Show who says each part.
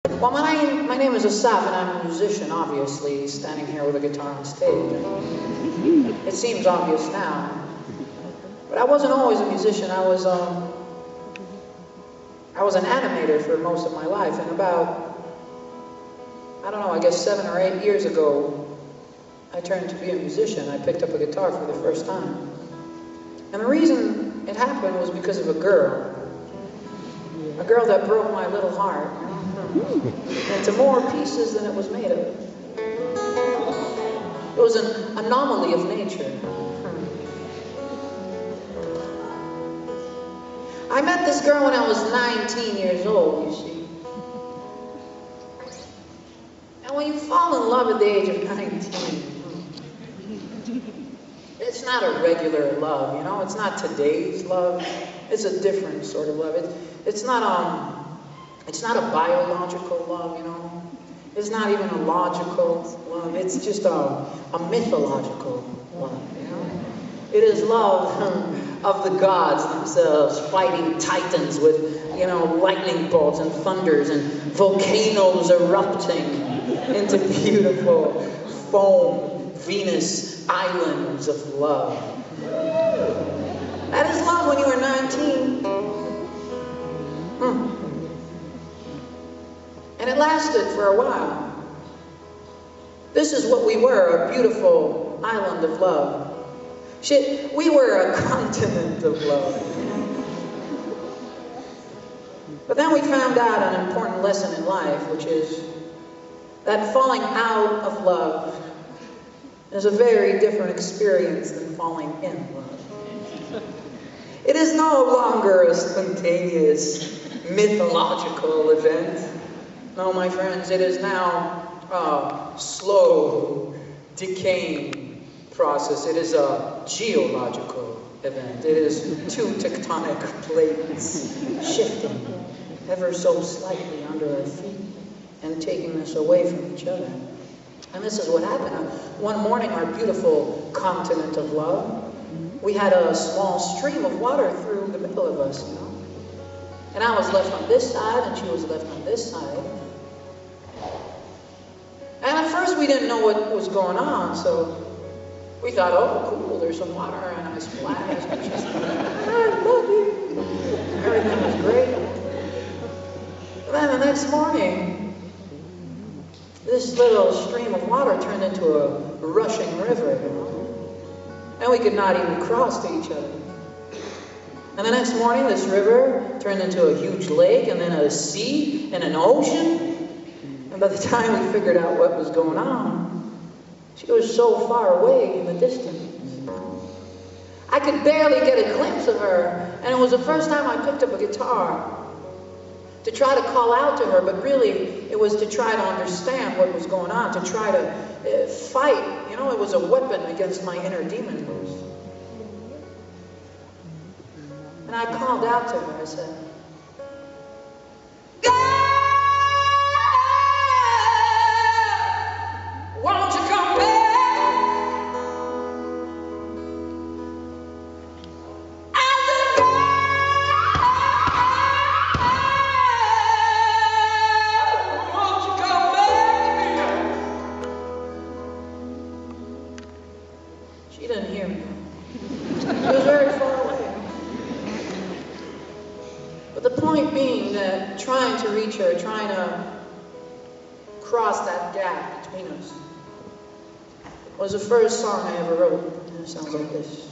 Speaker 1: Well, my name is Asaf, and I'm a musician, obviously, standing here with a guitar on stage. It seems obvious now. But I wasn't always a musician. I was an animator for most of my life, and about, I don't know, I guess 7 or 8 years ago, I turned to be a musician. I picked up a guitar for the first time. And the reason it happened was because of a girl that broke my little heart into more pieces than it was made of. It was an anomaly of nature. I met this girl when I was 19 years old, you see. And when you fall in love at the age of 19, it's not a regular love, you know? It's not today's love. It's a different sort of love. It's not a biological love, you know? It's not even a logical love. It's just a mythological love, you know? It is love of the gods themselves, fighting titans with, you know, lightning bolts and thunders and volcanoes erupting into beautiful foam, Venus islands of love. That is love when you are 19. And it lasted for a while. This is what we were, a beautiful island of love. Shit, we were a continent of love. But then we found out an important lesson in life, which is that falling out of love is a very different experience than falling in love. It is no longer a spontaneous, mythological event. No, my friends, it is now a slow, decaying process. It is a geological event. It is two tectonic plates shifting ever so slightly under our feet and taking us away from each other. And this is what happened. One morning, our beautiful continent of love, we had a small stream of water through the middle of us, you know. And I was left on this side, and she was left on this side. And at first, we didn't know what was going on, so we thought, oh, cool, there's some water, and I splashed, and she's like, I love you. Everything was great. And then the next morning, this little stream of water turned into a rushing river, you know? And we could not even cross to each other. And the next morning, this river turned into a huge lake, and then a sea, and an ocean. And by the time we figured out what was going on, she was so far away in the distance. I could barely get a glimpse of her, and it was the first time I picked up a guitar to try to call out to her, but really it was to try to understand what was going on, to try to fight. You know, it was a weapon against my inner demons. And I called out to her, I said, won't you come back? She didn't hear me. She was very far away. But the point being that trying to reach her, trying to cross that gap between us, was the first song I ever wrote. And it sounds like this.